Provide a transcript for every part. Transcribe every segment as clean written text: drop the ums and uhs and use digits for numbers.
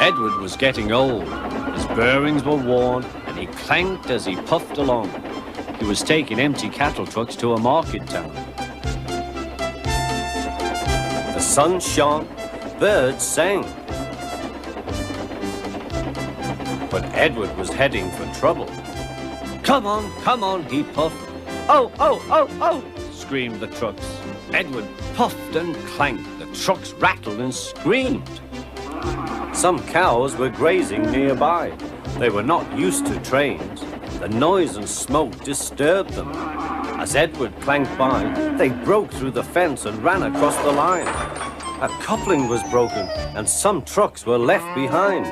Edward was getting old. His bearings were worn, and he clanked as he puffed along. He was taking empty cattle trucks to a market town. The sun shone, birds sang. But Edward was heading for trouble. Come on, he puffed. Oh, oh, oh, oh, screamed the trucks. Edward puffed and clanked. The trucks rattled and screamed. Some cows were grazing nearby. They were not used to trains. The noise and smoke disturbed them. As Edward clanked by, they broke through the fence and ran across the line. A coupling was broken, and some trucks were left behind.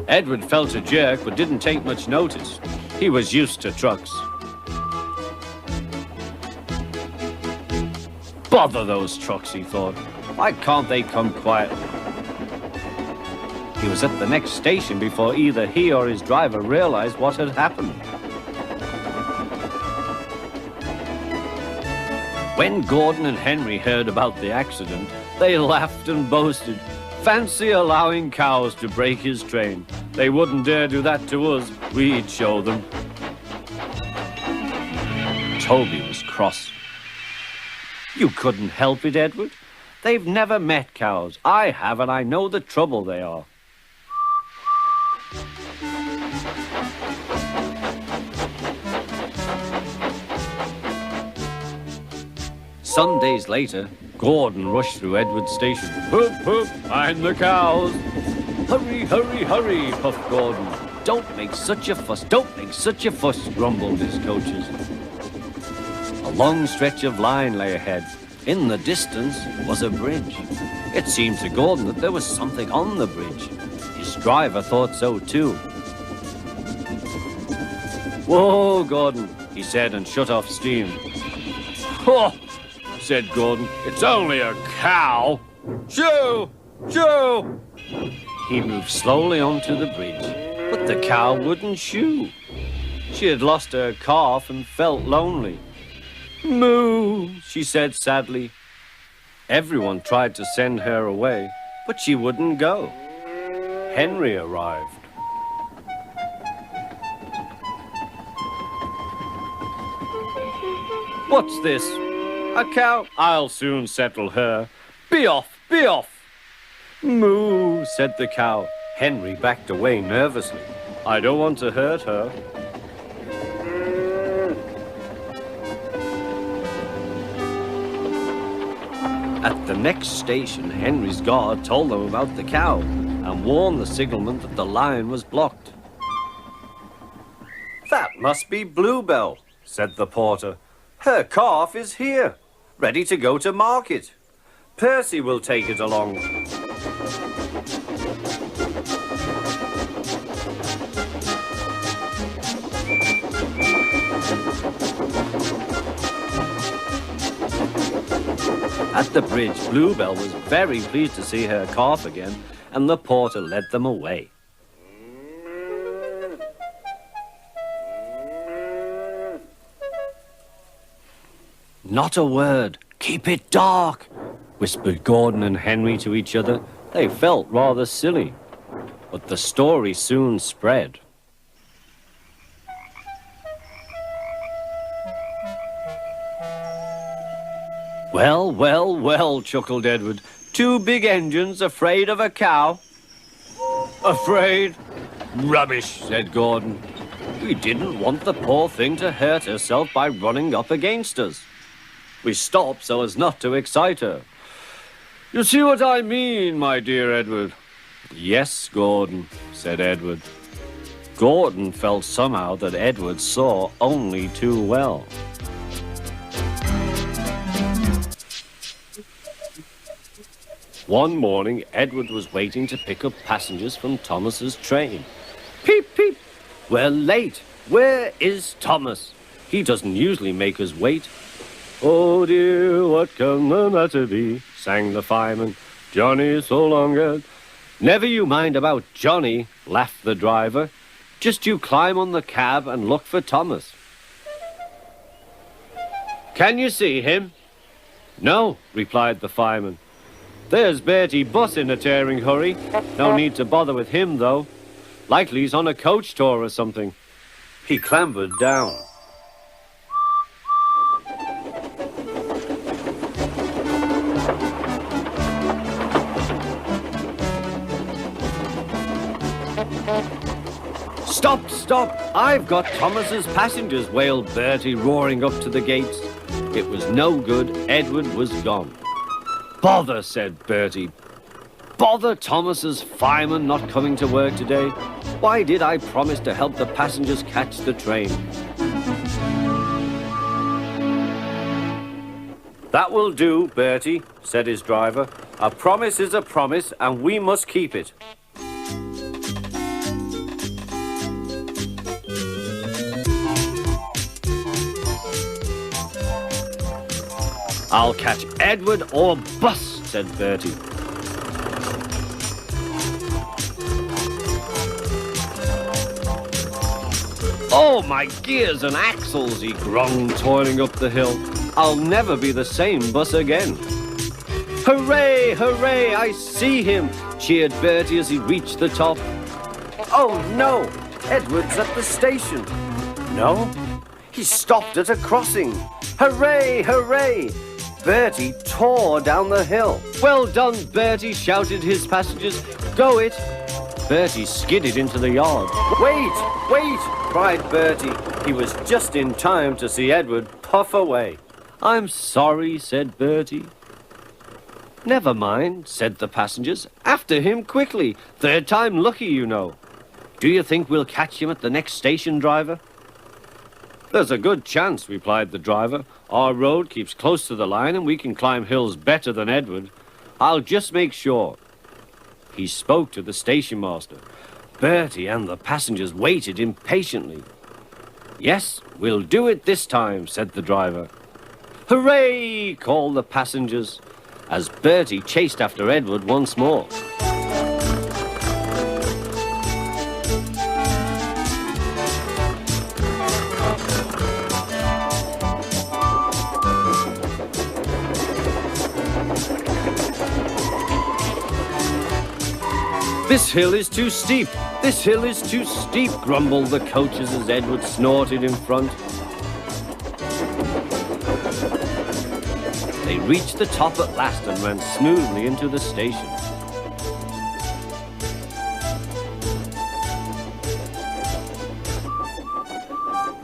Edward felt a jerk, but didn't take much notice. He was used to trucks. Bother those trucks, he thought. Why can't they come quietly? He was at the next station before either he or his driver realized what had happened. When Gordon and Henry heard about the accident, they laughed and boasted. Fancy allowing cows to break his train. They wouldn't dare do that to us. We'd show them. Toby was cross. You couldn't help it, Edward. They've never met cows. I have, and I know the trouble they are. Some days later, Gordon rushed through Edward's station. Hoop, hoop, mind the cows. Hurry, hurry, hurry, puffed Gordon. Don't make such a fuss, don't make such a fuss, grumbled his coaches. A long stretch of line lay ahead. In the distance was a bridge. It seemed to Gordon that there was something on the bridge. His driver thought so too. Whoa, Gordon, he said and shut off steam. Oh, said Gordon, it's only a cow. Shoo! Shoo! He moved slowly onto the bridge, but the cow wouldn't shoo. She had lost her calf and felt lonely. Moo, she said sadly. Everyone tried to send her away, but she wouldn't go. Henry arrived. What's this? A cow? I'll soon settle her. Be off, be off. Moo, said the cow. Henry backed away nervously. I don't want to hurt her. At the next station, Henry's guard told them about the cow and warned the signalman that the line was blocked. That must be Bluebell, said the porter. Her calf is here, ready to go to market. Percy will take it along. At the bridge, Bluebell was very pleased to see her calf again, and the porter led them away. Not a word. Keep it dark, whispered Gordon and Henry to each other. They felt rather silly, but the story soon spread. Well, well, well, chuckled Edward. Two big engines afraid of a cow? Afraid? Rubbish, said Gordon. We didn't want the poor thing to hurt herself by running up against us. We stopped so as not to excite her. You see what I mean, my dear Edward? Yes, Gordon, said Edward. Gordon felt somehow that Edward saw only too well. One morning, Edward was waiting to pick up passengers from Thomas's train. Peep, peep, we're late. Where is Thomas? He doesn't usually make us wait. Oh dear, what can the matter be? Sang the fireman. Johnny so long ago. Never you mind about Johnny, laughed the driver. Just you climb on the cab and look for Thomas. Can you see him? No, replied the fireman. There's Bertie Bus in a tearing hurry. No need to bother with him, though. Likely he's on a coach tour or something. He clambered down. Stop, stop! I've got Thomas's passengers, wailed Bertie, roaring up to the gates. It was no good. Edward was gone. Bother, said Bertie. Bother Thomas's fireman not coming to work today. Why did I promise to help the passengers catch the train? That will do, Bertie, said his driver. A promise is a promise, and we must keep it. I'll catch Edward or bus, said Bertie. Oh, my gears and axles, he groaned, toiling up the hill. I'll never be the same bus again. Hooray, hooray, I see him, cheered Bertie as he reached the top. Oh, no, Edward's at the station. No, he stopped at a crossing. Hooray, hooray! Bertie tore down the hill. Well done, Bertie, shouted his passengers. Go it! Bertie skidded into the yard. Wait, wait, cried Bertie. He was just in time to see Edward puff away. I'm sorry, said Bertie. Never mind, said the passengers. After him quickly. Third time lucky, you know. Do you think we'll catch him at the next station, driver? There's a good chance, replied the driver. Our road keeps close to the line and we can climb hills better than Edward. I'll just make sure. He spoke to the station master. Bertie and the passengers waited impatiently. Yes, we'll do it this time, said the driver. Hooray! Called the passengers, as Bertie chased after Edward once more. This hill is too steep. This hill is too steep, grumbled the coaches as Edward snorted in front. They reached the top at last and ran smoothly into the station.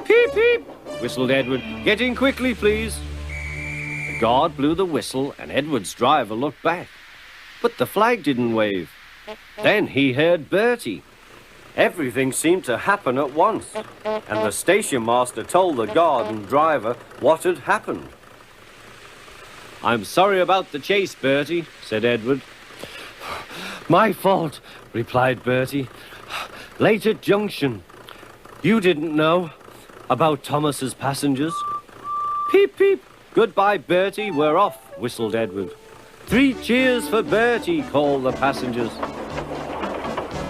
Peep, peep, whistled Edward. Get in quickly, please. The guard blew the whistle and Edward's driver looked back. But the flag didn't wave. Then he heard Bertie. Everything seemed to happen at once, and the station master told the guard and driver what had happened. I'm sorry about the chase, Bertie, said Edward. My fault, replied Bertie. Late at junction. You didn't know about Thomas's passengers. Peep, peep. Goodbye, Bertie, we're off, whistled Edward. 3 cheers for Bertie, called the passengers.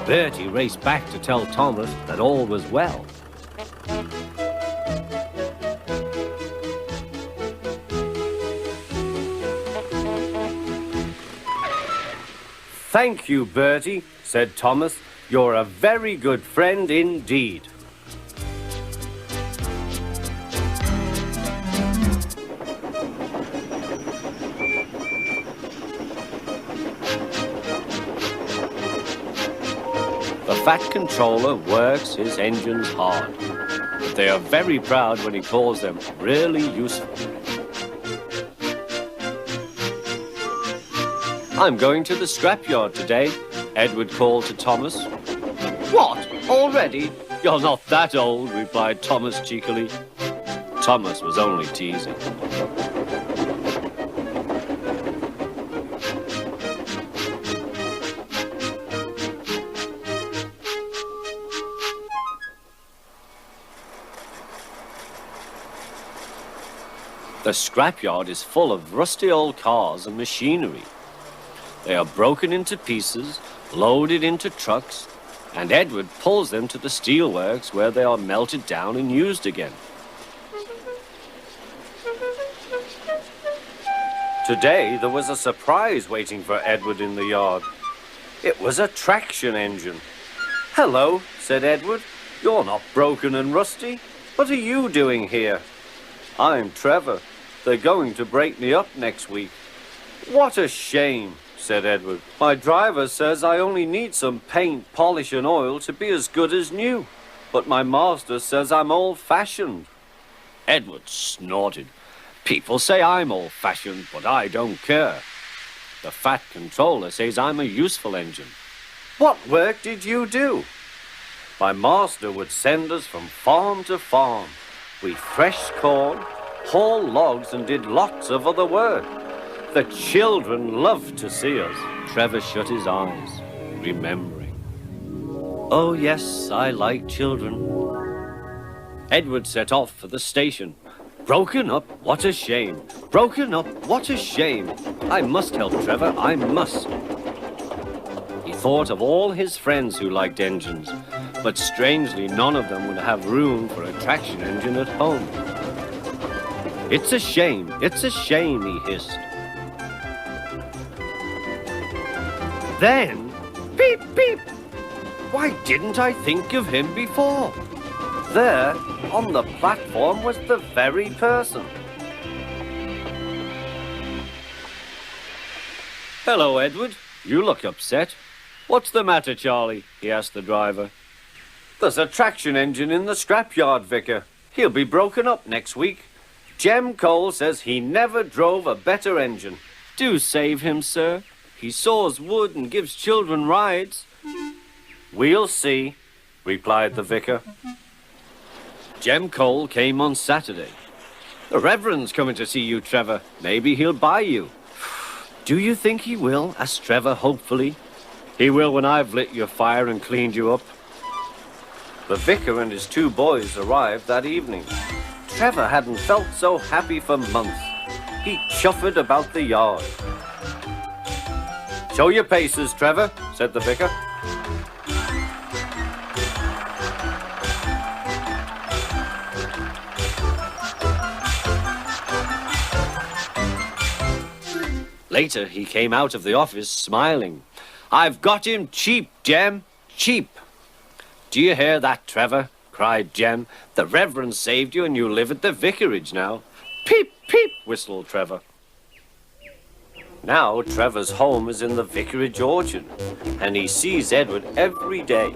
Bertie raced back to tell Thomas that all was well. Thank you, Bertie, said Thomas. You're a very good friend indeed. The Fat Controller works his engines hard, but they are very proud when he calls them really useful. I'm going to the scrapyard today, Edward called to Thomas. What? Already? You're not that old, replied Thomas cheekily. Thomas was only teasing. The scrapyard is full of rusty old cars and machinery. They are broken into pieces, loaded into trucks, and Edward pulls them to the steelworks where they are melted down and used again. Today, there was a surprise waiting for Edward in the yard. It was a traction engine. "Hello," said Edward. "You're not broken and rusty. What are you doing here?" "I'm Trevor. They're going to break me up next week." "What a shame," said Edward. "My driver says I only need some paint, polish and oil to be as good as new. But my master says I'm old-fashioned." Edward snorted. "People say I'm old-fashioned, but I don't care. The Fat Controller says I'm a useful engine." "What work did you do?" "My master would send us from farm to farm. We threshed corn, hauled logs and did lots of other work. The children loved to see us." Trevor shut his eyes, remembering. "Oh yes, I like children." Edward set off for the station. "Broken up, what a shame. Broken up, what a shame. I must help Trevor, I must." He thought of all his friends who liked engines, but strangely none of them would have room for a traction engine at home. It's a shame, he hissed. Then, beep, beep! Why didn't I think of him before? There, on the platform, was the very person. "Hello, Edward. You look upset. What's the matter, Charlie?" he asked the driver. "There's a traction engine in the scrapyard, Vicar. He'll be broken up next week. Jem Cole says he never drove a better engine." "Do save him, sir. He saws wood and gives children rides." "We'll see," replied the vicar. Jem Cole came on Saturday. "The Reverend's coming to see you, Trevor. Maybe he'll buy you." "Do you think he will?" asked Trevor hopefully. "He will when I've lit your fire and cleaned you up." The vicar and his two boys arrived that evening. Trevor hadn't felt so happy for months. He chuffered about the yard. "Show your paces, Trevor," said the vicar. Later, he came out of the office smiling. "I've got him cheap, Jem, cheap." "Do you hear that, Trevor?" cried Jem. "The Reverend saved you and you live at the vicarage now." "Peep, peep," whistled Trevor. Now Trevor's home is in the vicarage orchard, and he sees Edward every day.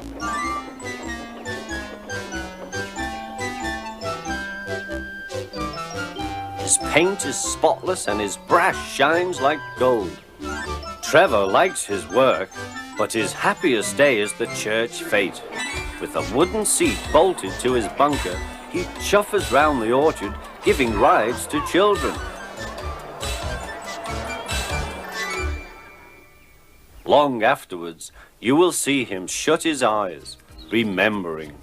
His paint is spotless and his brass shines like gold. Trevor likes his work, but his happiest day is the church fete. With a wooden seat bolted to his bunker, he chuffers round the orchard, giving rides to children. Long afterwards, you will see him shut his eyes, remembering.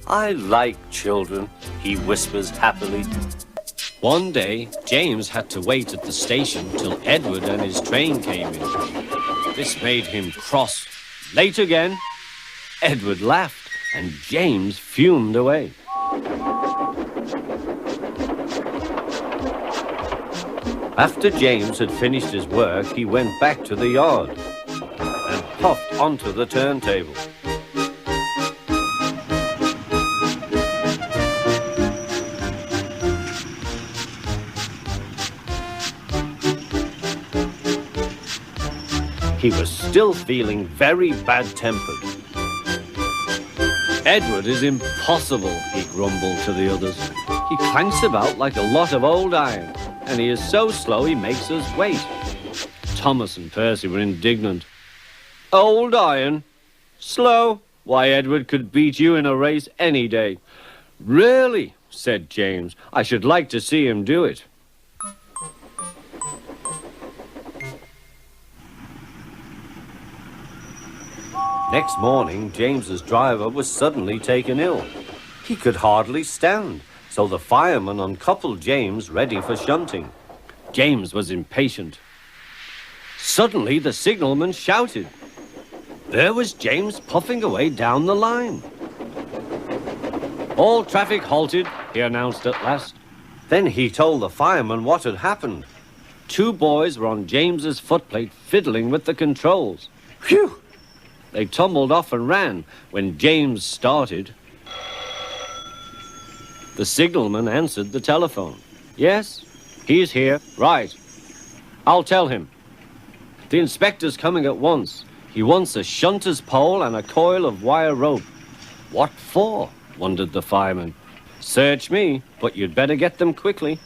"I like children," he whispers happily. One day, James had to wait at the station till Edward and his train came in. This made him cross. "Late again?" Edward laughed, and James fumed away. After James had finished his work, he went back to the yard and puffed onto the turntable. He was still feeling very bad-tempered. "Edward is impossible," he grumbled to the others. "He clanks about like a lot of old iron, and he is so slow he makes us wait." Thomas and Percy were indignant. "Old iron? Slow? Why, Edward could beat you in a race any day." "Really?" said James. "I should like to see him do it." Next morning, James's driver was suddenly taken ill. He could hardly stand, so the fireman uncoupled James, ready for shunting. James was impatient. Suddenly, the signalman shouted. There was James puffing away down the line. "All traffic halted," he announced at last. Then he told the fireman what had happened. 2 boys were on James's footplate fiddling with the controls. Phew! They tumbled off and ran when James started. The signalman answered the telephone. Yes, he's here. Right. I'll tell him. The inspector's coming at once. He wants a shunter's pole and a coil of wire rope. What for? Wondered the fireman. Search me, but you'd better get them quickly.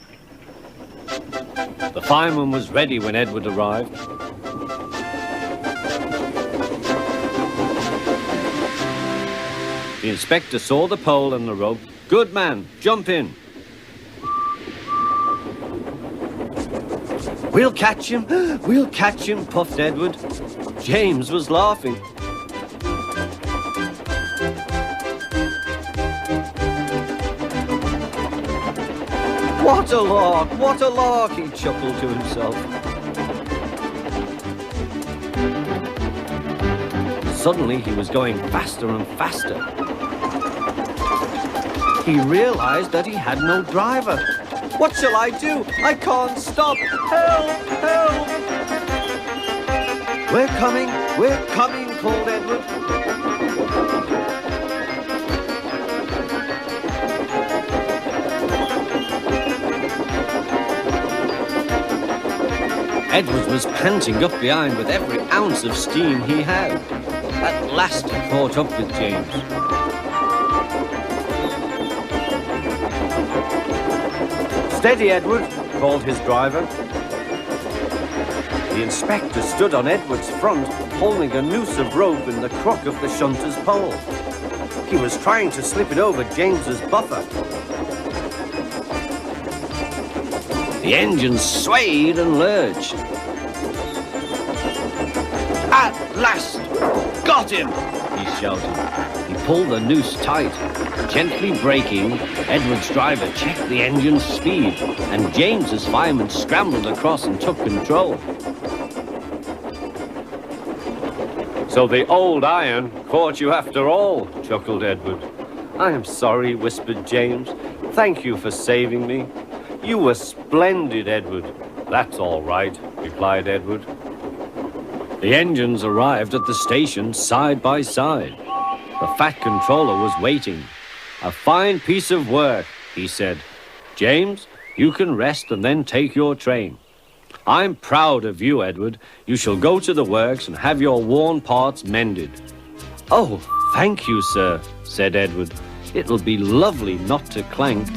The fireman was ready when Edward arrived. The inspector saw the pole and the rope. Good man, jump in. We'll catch him, puffed Edward. James was laughing. What a lark, he chuckled to himself. Suddenly he was going faster and faster. He realized that he had no driver. What shall I do? I can't stop. Help! Help! We're coming, called Edward. Edward was panting up behind with every ounce of steam he had. At last he caught up with James. Steady, Edward, called his driver. The inspector stood on Edward's front, holding a noose of rope in the crook of the shunter's pole. He was trying to slip it over James's buffer. The engine swayed and lurched. At last! Got him! He shouted. He pulled the noose tight. Gently braking, Edward's driver checked the engine's speed, and James's fireman scrambled across and took control. So the old iron caught you after all, chuckled Edward. I am sorry, whispered James. Thank you for saving me. You were splendid, Edward. That's all right, replied Edward. The engines arrived at the station side by side. The fat controller was waiting. A fine piece of work, he said. James, you can rest and then take your train. I'm proud of you, Edward. You shall go to the works and have your worn parts mended. Oh, thank you, sir, said Edward. It'll be lovely not to clank.